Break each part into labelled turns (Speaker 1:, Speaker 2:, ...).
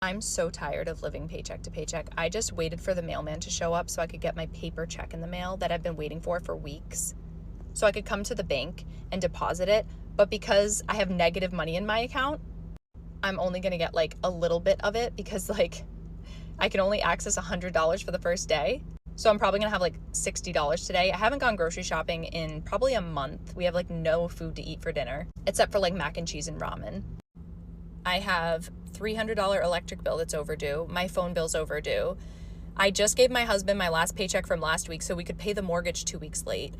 Speaker 1: I'm so tired of living paycheck to paycheck. I just waited for the mailman to show up so I could get my paper check in the mail that I've been waiting for weeks. So I could come to the bank and deposit it. But because I have negative money in my account, I'm only going to get like a little bit of it because like I can only access $100 for the first day. So I'm probably going to have like $60 today. I haven't gone grocery shopping in probably a month. We have like no food to eat for dinner except for like mac and cheese and ramen. I have $300 electric bill that's overdue. My phone bill's overdue. I just gave my husband my last paycheck from last week so we could pay the mortgage 2 weeks late.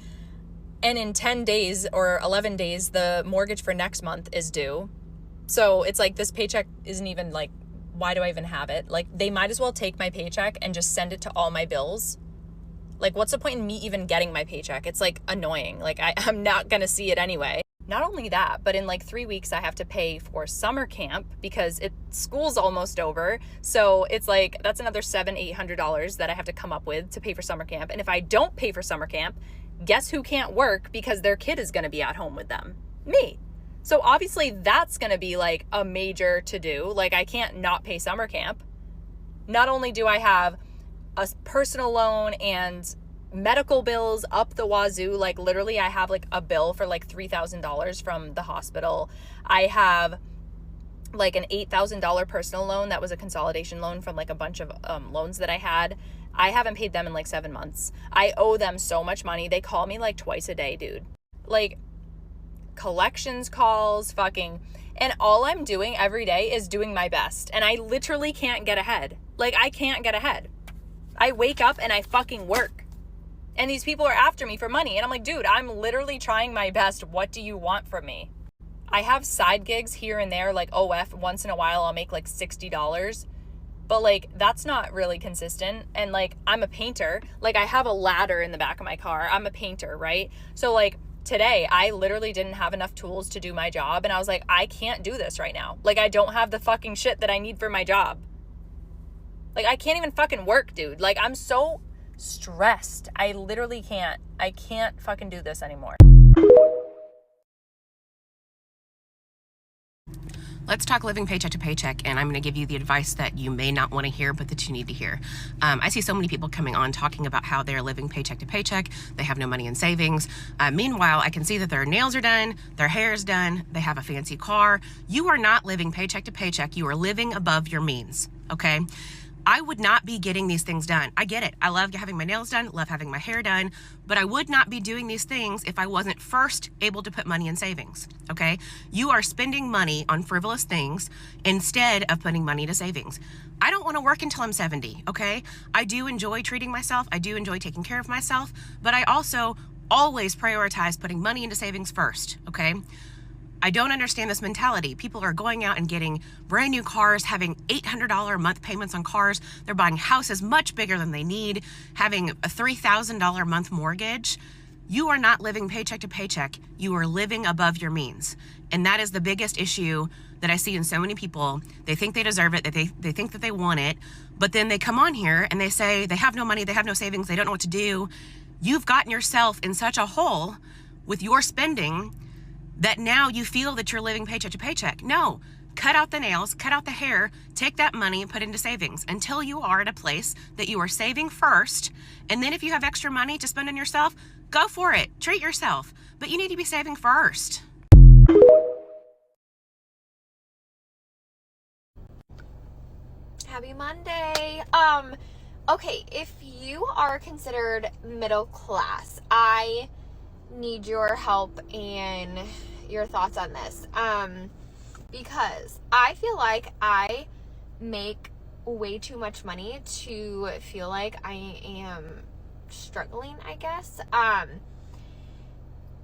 Speaker 1: And in 10 days or 11 days, the mortgage for next month is due. So it's like this paycheck isn't even like, why do I even have it? Like they might as well take my paycheck and just send it to all my bills. Like what's the point in me even getting my paycheck? It's like annoying. Like I'm not going to see it anyway. Not only that, but in like 3 weeks, I have to pay for summer camp because school's almost over. So it's like, that's another $700-800 that I have to come up with to pay for summer camp. And if I don't pay for summer camp, guess who can't work because their kid is going to be at home with them? Me. So obviously that's going to be like a major to do. Like I can't not pay summer camp. Not only do I have a personal loan and medical bills up the wazoo, like literally I have like a bill for like $3,000 from the hospital. I have like an $8,000 personal loan that was a consolidation loan from like a bunch of loans that I had. I haven't paid them in like 7 months. I owe them so much money. They call me like twice a day, dude. Like collections calls, and all I'm doing every day is doing my best. And I literally can't get ahead. Like I can't get ahead. I wake up and I fucking work. And these people are after me for money. And I'm like, dude, I'm literally trying my best. What do you want from me? I have side gigs here and there, like OF. Once in a while, I'll make like $60. But like, that's not really consistent. And like, I'm a painter. Like I have a ladder in the back of my car. I'm a painter, right? So like today, I literally didn't have enough tools to do my job. And I was like, I can't do this right now. Like I don't have the fucking shit that I need for my job. Like I can't even fucking work, dude. Like I'm so stressed. I literally can't. I can't fucking do this anymore.
Speaker 2: Let's talk living paycheck to paycheck, and I'm going to give you the advice that you may not want to hear, but that you need to hear. I see so many people coming on talking about how they're living paycheck to paycheck. They have no money in savings. Meanwhile, I can see that their nails are done, their hair is done, they have a fancy car. You are not living paycheck to paycheck. You are living above your means, okay? I would not be getting these things done. I get it. I love having my nails done, love having my hair done, but I would not be doing these things if I wasn't first able to put money in savings, okay? You are spending money on frivolous things instead of putting money to savings. I don't want to work until I'm 70, okay? I do enjoy treating myself. I do enjoy taking care of myself, but I also always prioritize putting money into savings first, okay? I don't understand this mentality. People are going out and getting brand new cars, having $800 a month payments on cars. They're buying houses much bigger than they need, having a $3,000 a month mortgage. You are not living paycheck to paycheck. You are living above your means. And that is the biggest issue that I see in so many people. They think they deserve it, that they think that they want it, but then they come on here and they say they have no money, they have no savings, they don't know what to do. You've gotten yourself in such a hole with your spending that now you feel that you're living paycheck to paycheck. No, cut out the nails, cut out the hair, take that money and put it into savings until you are at a place that you are saving first. And then if you have extra money to spend on yourself, go for it, treat yourself. But you need to be saving first.
Speaker 3: Happy Monday. Okay, if you are considered middle class, I need your help and your thoughts on this, because I feel like I make way too much money to feel like I am struggling, I guess.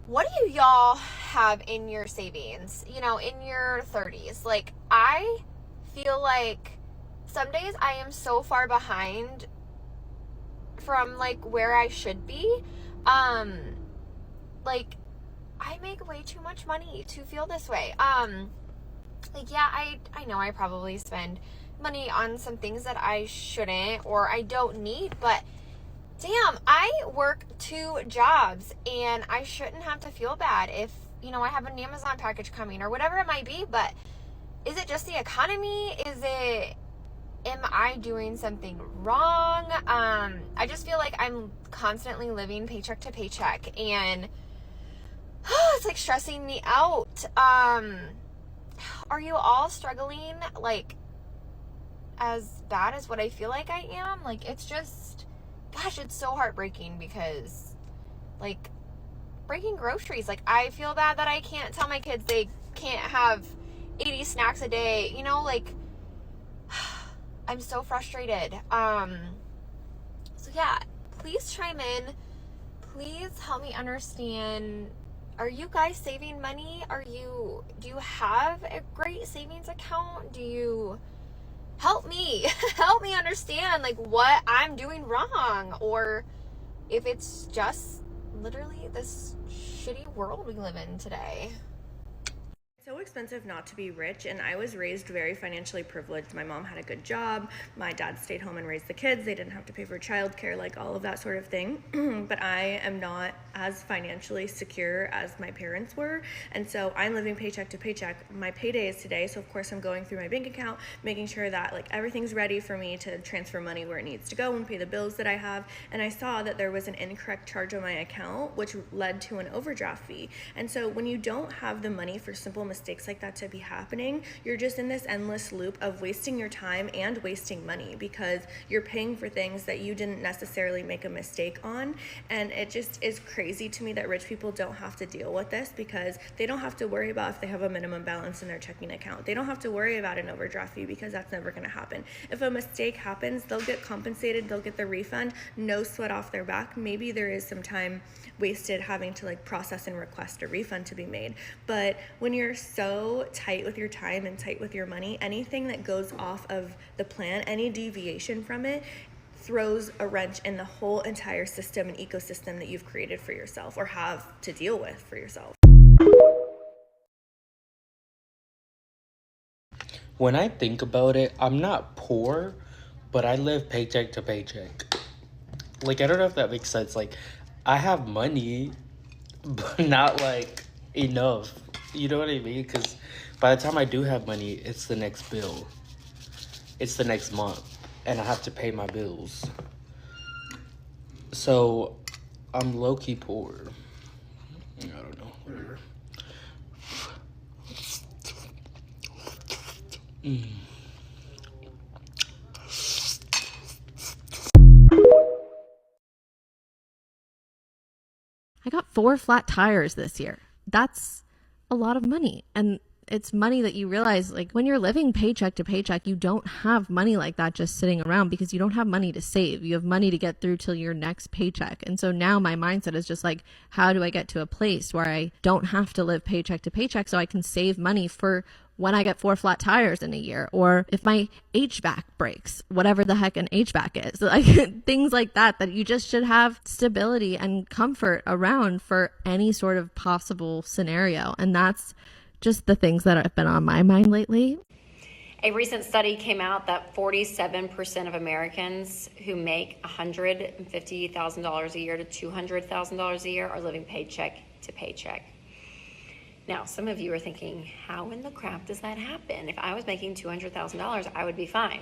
Speaker 3: What do y'all have in your savings, in your 30s? Like, I feel like some days I am so far behind from like where I should be. Like, I make way too much money to feel this way. Like, yeah, I know I probably spend money on some things that I shouldn't or I don't need, but damn, I work 2 jobs and I shouldn't have to feel bad if, I have an Amazon package coming or whatever it might be. But is it just the economy? Is it am I doing something wrong? I just feel like I'm constantly living paycheck to paycheck, and it's like stressing me out. Are you all struggling like as bad as what I feel like I am? Like, it's just, gosh, it's so heartbreaking because, like, breaking groceries, like, I feel bad that I can't tell my kids they can't have 80 snacks a day, you know, like, I'm so frustrated. So yeah, please chime in. Please help me understand, are you guys saving money? Do you have a great savings account? Do you help me understand like what I'm doing wrong, or if it's just literally this shitty world we live in today.
Speaker 4: It's so expensive not to be rich, and I was raised very financially privileged. My mom had a good job. My dad stayed home and raised the kids. They didn't have to pay for childcare, like all of that sort of thing. But I am not as financially secure as my parents were, and so I'm living paycheck to paycheck. My payday is today, so of course I'm going through my bank account, making sure that like everything's ready for me to transfer money where it needs to go and pay the bills that I have. And I saw that there was an incorrect charge on my account, which led to an overdraft fee. And so when you don't have the money for simple mistakes like that to be happening, you're just in this endless loop of wasting your time and wasting money because you're paying for things that you didn't necessarily make a mistake on. And it just is crazy to me that rich people don't have to deal with this because they don't have to worry about if they have a minimum balance in their checking account. They don't have to worry about an overdraft fee because that's never going to happen. If a mistake happens, they'll get compensated, they'll get the refund, no sweat off their back. Maybe there is some time wasted having to like process and request a refund to be made. But when you're so tight with your time and tight with your money, anything that goes off of the plan, any deviation from it, throws a wrench in the whole entire system and ecosystem that you've created for yourself or have to deal with for yourself.
Speaker 5: When I think about it, I'm not poor, but I live paycheck to paycheck. Like, I don't know if that makes sense. Like, I have money, but not, like, enough. You know what I mean? Because by the time I do have money, it's the next bill. It's the next month, and I have to pay my bills. So, I'm low-key poor. I don't know, whatever.
Speaker 6: I got 4 flat tires this year. That's a lot of money. And it's money that you realize, like, when you're living paycheck to paycheck, you don't have money like that just sitting around because you don't have money to save. You have money to get through till your next paycheck. And so now my mindset is just like, how do I get to a place where I don't have to live paycheck to paycheck so I can save money for when I get 4 flat tires in a year, or if my HVAC breaks, whatever the heck an HVAC is, like things like that, that you just should have stability and comfort around for any sort of possible scenario. And that's just the things that have been on my mind lately.
Speaker 7: A recent study came out that 47% of Americans who make $150,000 a year to $200,000 a year are living paycheck to paycheck. Now, some of you are thinking, how in the crap does that happen? If I was making $200,000, I would be fine.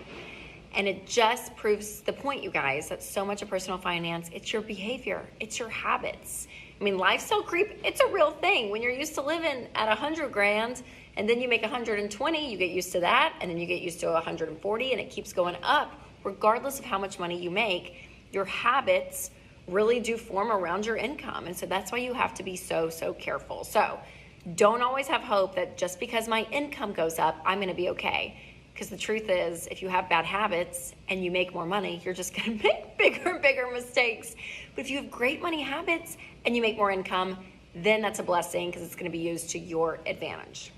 Speaker 7: And it just proves the point, you guys, that so much of personal finance, it's your behavior, it's your habits. I mean, lifestyle creep, it's a real thing. When you're used to living at 100 grand and then you make 120, you get used to that, and then you get used to 140, and it keeps going up. Regardless of how much money you make, your habits really do form around your income. And so that's why you have to be so careful. So don't always have hope that just because my income goes up, I'm going to be okay. Because the truth is, if you have bad habits and you make more money, you're just going to make bigger and bigger mistakes. But if you have great money habits and you make more income, then that's a blessing because it's going to be used to your advantage.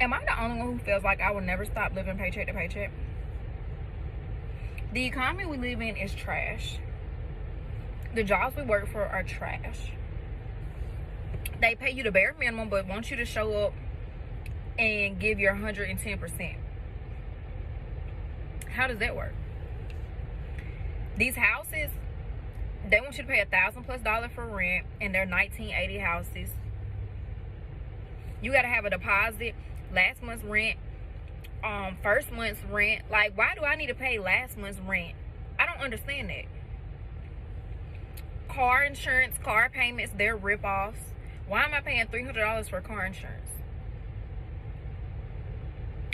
Speaker 8: Am I the only one who feels like I will never stop living paycheck to paycheck? The economy we live in is trash. The jobs we work for are trash. They pay you the bare minimum, but want you to show up and give your 110%. How does that work? These houses, they want you to pay $1,000+ for rent, and they're 1980 houses. You got to have a deposit, last month's rent, first month's rent. Like, why do I need to pay last month's rent? I don't understand that. Car insurance, car payments, they're rip-offs. Why am I paying $300 for car insurance?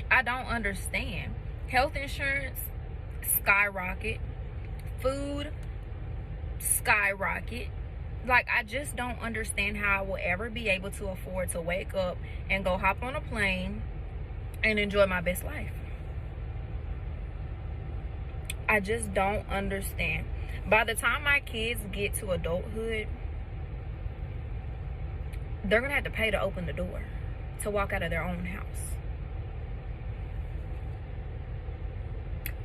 Speaker 8: I don't understand. Health insurance, skyrocket. Food, skyrocket. Like, I just don't understand how I will ever be able to afford to wake up and go hop on a plane and enjoy my best life. I just don't understand. By the time my kids get to adulthood, they're gonna have to pay to open the door to walk out of their own house.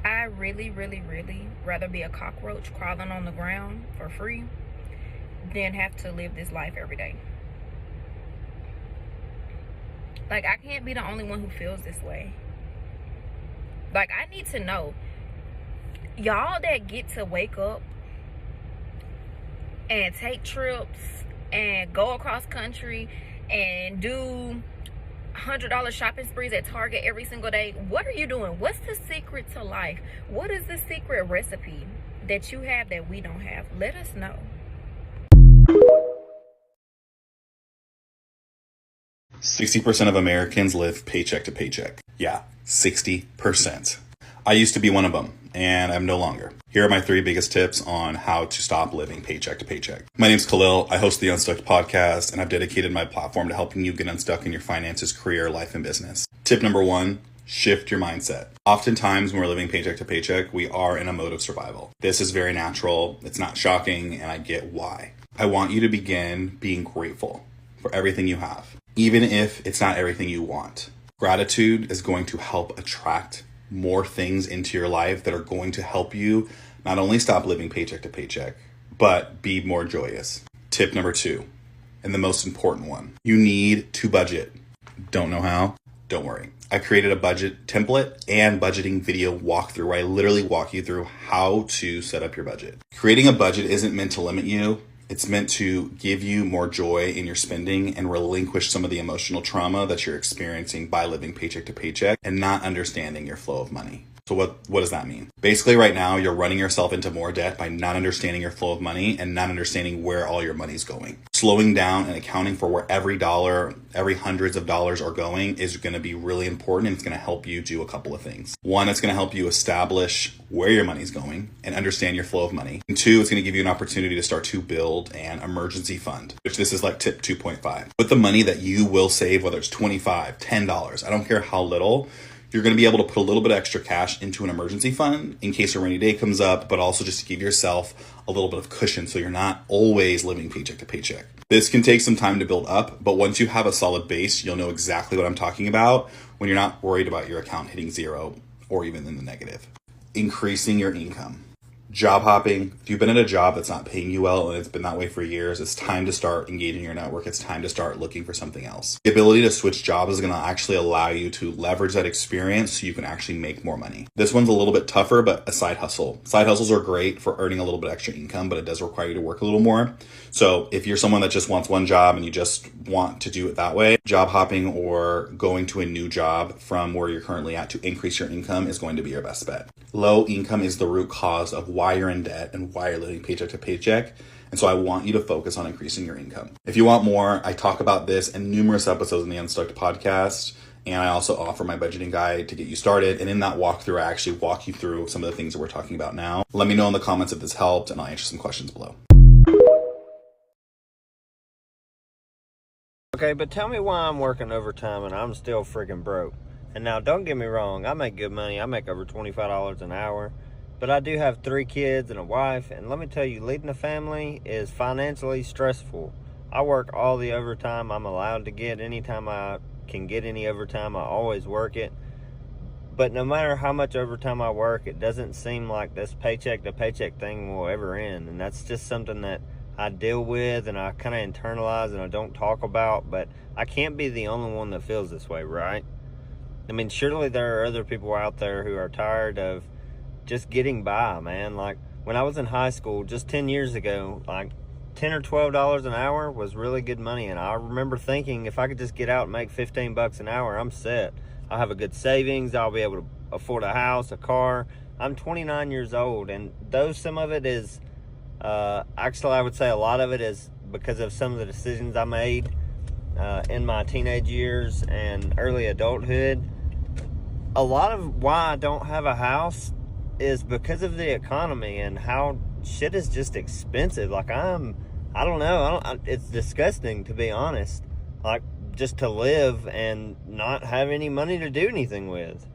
Speaker 8: I really, really, really rather be a cockroach crawling on the ground for free than have to live this life every day. Like, I can't be the only one who feels this way. Like, I need to know, y'all that get to wake up and take trips and go across country and do $100 shopping sprees at Target every single day, what are you doing? What's the secret to life? What is the secret recipe that you have that we don't have? Let us know.
Speaker 9: 60% of Americans live paycheck to paycheck. Yeah, 60%. I used to be one of them, and I'm no longer. Here are my 3 biggest tips on how to stop living paycheck to paycheck. My name's Khalil. I host the Unstuck podcast, and I've dedicated my platform to helping you get unstuck in your finances, career, life, and business. Tip number 1, shift your mindset. Oftentimes when we're living paycheck to paycheck, we are in a mode of survival. This is very natural. It's not shocking, and I get why. I want you to begin being grateful for everything you have, even if it's not everything you want. Gratitude is going to help attract more things into your life that are going to help you not only stop living paycheck to paycheck, but be more joyous. Tip number 2, and the most important one, you need to budget. Don't know how? Don't worry. I created a budget template and budgeting video walkthrough where I literally walk you through how to set up your budget. Creating a budget isn't meant to limit you. It's meant to give you more joy in your spending and relinquish some of the emotional trauma that you're experiencing by living paycheck to paycheck and not understanding your flow of money. So what does that mean? Basically right now, you're running yourself into more debt by not understanding your flow of money and not understanding where all your money's going. Slowing down and accounting for where every dollar, every hundreds of dollars are going is going to be really important, and it's going to help you do a couple of things. 1, it's going to help you establish where your money's going and understand your flow of money. And 2, it's going to give you an opportunity to start to build an emergency fund, which this is like tip 2.5. With the money that you will save, whether it's $25, $10, I don't care how little, you're going to be able to put a little bit of extra cash into an emergency fund in case a rainy day comes up, but also just to give yourself a little bit of cushion so you're not always living paycheck to paycheck. This can take some time to build up, but once you have a solid base, you'll know exactly what I'm talking about when you're not worried about your account hitting 0 or even in the negative. Increasing your income. Job hopping. If you've been at a job that's not paying you well and it's been that way for years, it's time to start engaging your network. It's time to start looking for something else. The ability to switch jobs is going to actually allow you to leverage that experience so you can actually make more money. This one's a little bit tougher, but a side hustle. Side hustles are great for earning a little bit extra income, but it does require you to work a little more. So if you're someone that just wants one job and you just want to do it that way, job hopping or going to a new job from where you're currently at to increase your income is going to be your best bet. Low income is the root cause of why you're in debt and why you're living paycheck to paycheck. And so I want you to focus on increasing your income. If you want more, I talk about this in numerous episodes in the Unstuck podcast. And I also offer my budgeting guide to get you started. And in that walkthrough, I actually walk you through some of the things that we're talking about now. Let me know in the comments if this helped, and I'll answer some questions below.
Speaker 10: Okay, but tell me why I'm working overtime and I'm still freaking broke. And now, don't get me wrong, I make good money. I make over $25 an hour. But I do have 3 kids and a wife. And let me tell you, leading a family is financially stressful. I work all the overtime I'm allowed to get. Anytime I can get any overtime, I always work it. But no matter how much overtime I work, it doesn't seem like this paycheck to paycheck thing will ever end. And that's just something that I deal with and I kind of internalize and I don't talk about. But I can't be the only one that feels this way, right? I mean, surely there are other people out there who are tired of just getting by, man. Like, when I was in high school just 10 years ago, like, $10 or $12 an hour was really good money. And I remember thinking, if I could just get out and make $15 an hour, I'm set. I'll have a good savings. I'll be able to afford a house, a car. I'm 29 years old, and though some of it is, actually I would say a lot of it is because of some of the decisions I made in my teenage years and early adulthood. A lot of why I don't have a house is because of the economy and how shit is just expensive. Like I don't know, it's disgusting, to be honest. Like, just to live and not have any money to do anything with.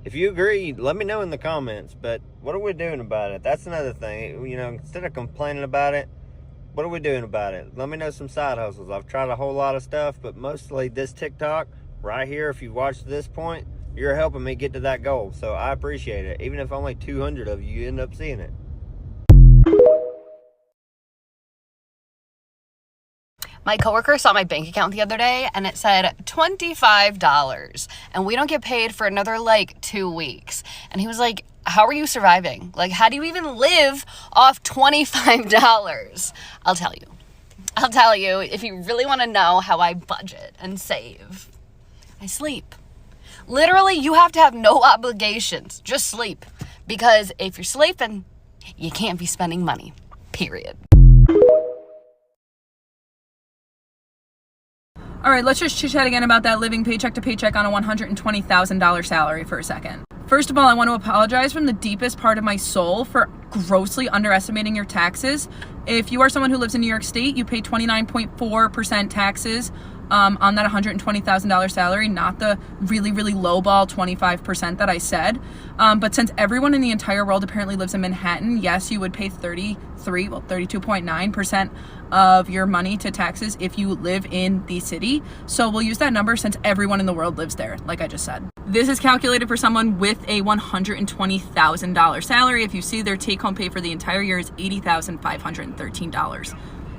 Speaker 10: If you agree, let me know in the comments. But what are we doing about it? That's another thing. You know, instead of complaining about it, what are we doing about it? Let me know some side hustles. I've tried a whole lot of stuff, but mostly this TikTok right here, if you've watched to this point, you're helping me get to that goal. So I appreciate it. Even if only 200 of you end up seeing it.
Speaker 2: My coworker saw my bank account the other day and it said $25, and we don't get paid for another like 2 weeks. And he was like, how are you surviving? Like, how do you even live off $25? I'll tell you if you really want to know how I budget and save. I sleep. Literally, you have to have no obligations. Just sleep. Because if you're sleeping, you can't be spending money. Period.
Speaker 11: All right, let's just chit-chat again about that living paycheck to paycheck on a $120,000 salary for a second. First of all, I want to apologize from the deepest part of my soul for grossly underestimating your taxes. If you are someone who lives in New York State, you pay 29.4% taxes on that $120,000 salary, not the really, really lowball 25% that I said. But since everyone in the entire world apparently lives in Manhattan, yes, you would pay 32.9% of your money to taxes if you live in the city. So we'll use that number since everyone in the world lives there, like I just said. This is calculated for someone with a $120,000 salary. If you see, their take-home pay for the entire year is $80,513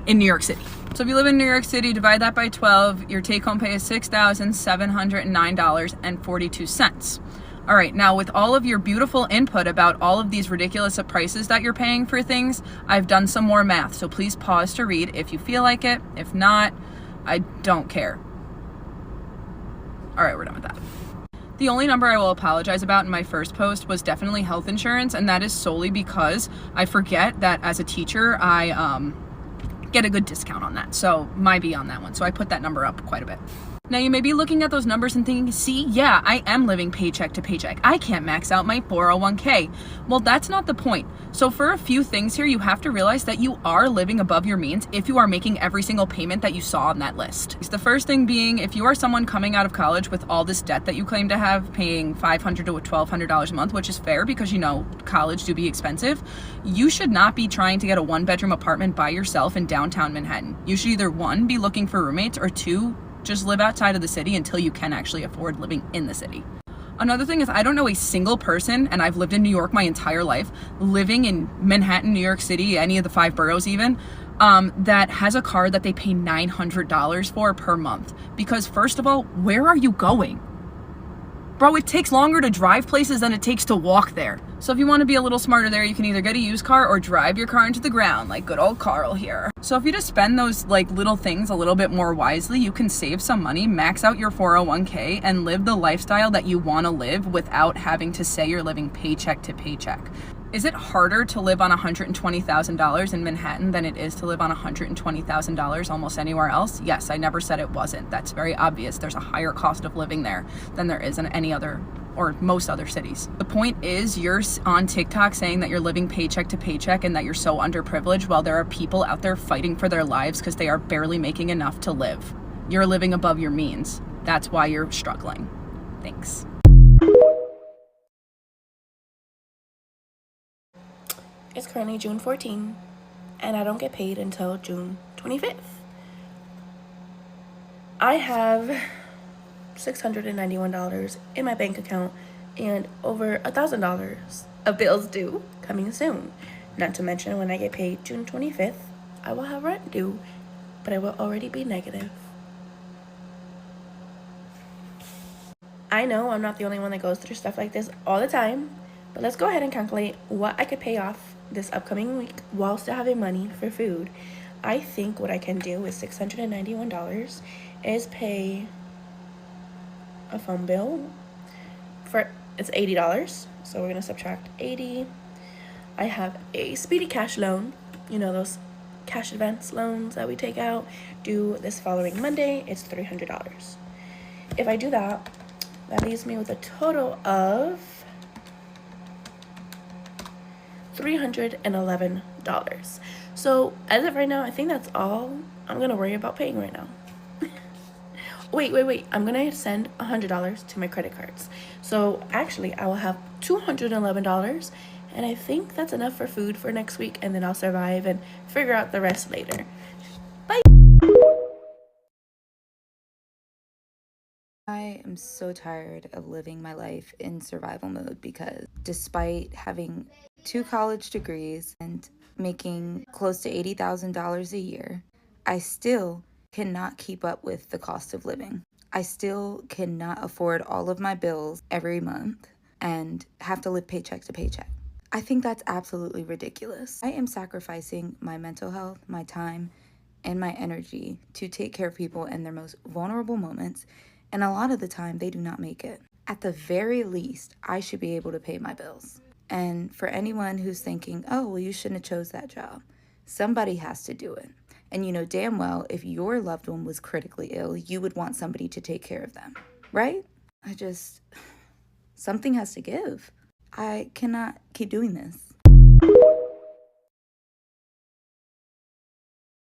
Speaker 11: in New York City. So if you live in New York City, divide that by 12, your take-home pay is $6,709.42. All right, now with all of your beautiful input about all of these ridiculous prices that you're paying for things, I've done some more math. So please pause to read if you feel like it. If not, I don't care. All right, we're done with that. The only number I will apologize about in my first post was definitely health insurance, and that is solely because I forget that as a teacher, I get a good discount on that. So my B on that one. So I put that number up quite a bit. Now you may be looking at those numbers and thinking, see, yeah, I am living paycheck to paycheck. I can't max out my 401k. Well, that's not the point. So for a few things here, you have to realize that you are living above your means if you are making every single payment that you saw on that list. The first thing being, if you are someone coming out of college with all this debt that you claim to have, paying $500 to $1,200 a month, which is fair because, you know, college do be expensive, you should not be trying to get a one-bedroom apartment by yourself in downtown Manhattan. You should either, one, be looking for roommates, or two, just live outside of the city until you can actually afford living in the city. Another thing is, I don't know a single person, and I've lived in New York my entire life, living in Manhattan, New York City, any of the 5 boroughs even, that has a car that they pay $900 for per month. Because first of all, where are you going? Bro, it takes longer to drive places than it takes to walk there. So if you want to be a little smarter there, you can either get a used car or drive your car into the ground, like good old Carl here. So if you just spend those like little things a little bit more wisely, you can save some money, max out your 401k, and live the lifestyle that you want to live without having to say you're living paycheck to paycheck. Is it harder to live on $120,000 in Manhattan than it is to live on $120,000 almost anywhere else? Yes, I never said it wasn't. That's very obvious. There's a higher cost of living there than there is in any other or most other cities. The point is, you're on TikTok saying that you're living paycheck to paycheck and that you're so underprivileged, while there are people out there fighting for their lives because they are barely making enough to live. You're living above your means. That's why you're struggling. Thanks.
Speaker 12: It's currently June 14, and I don't get paid until June 25th. I have $691 in my bank account and over $1,000 of bills due coming soon. Not to mention, when I get paid June 25th, I will have rent due, but I will already be negative. I know I'm not the only one that goes through stuff like this all the time, but let's go ahead and calculate what I could pay off this upcoming week while still having money for food. I think what I can do with $691 is pay a phone bill for, it's $80. So we're gonna subtract 80. I have a speedy cash loan, you know, those cash advance loans that we take out, due this following Monday. It's $300. If I do that, that leaves me with a total of $311. So as of right now, I think that's all I'm gonna worry about paying right now. Wait. I'm gonna send $100 to my credit cards. So actually, I will have $211, and I think that's enough for food for next week, and then I'll survive and figure out the rest later. Bye.
Speaker 13: I am so tired of living my life in survival mode because despite having 2 college degrees and making close to $80,000 a year, I still cannot keep up with the cost of living. I still cannot afford all of my bills every month and have to live paycheck to paycheck. I think that's absolutely ridiculous. I am sacrificing my mental health, my time, and my energy to take care of people in their most vulnerable moments, and a lot of the time they do not make it. At the very least, I should be able to pay my bills. And for anyone who's thinking, oh, well, you shouldn't have chose that job, somebody has to do it. And you know damn well, if your loved one was critically ill, you would want somebody to take care of them, right? Something has to give. I cannot keep doing this.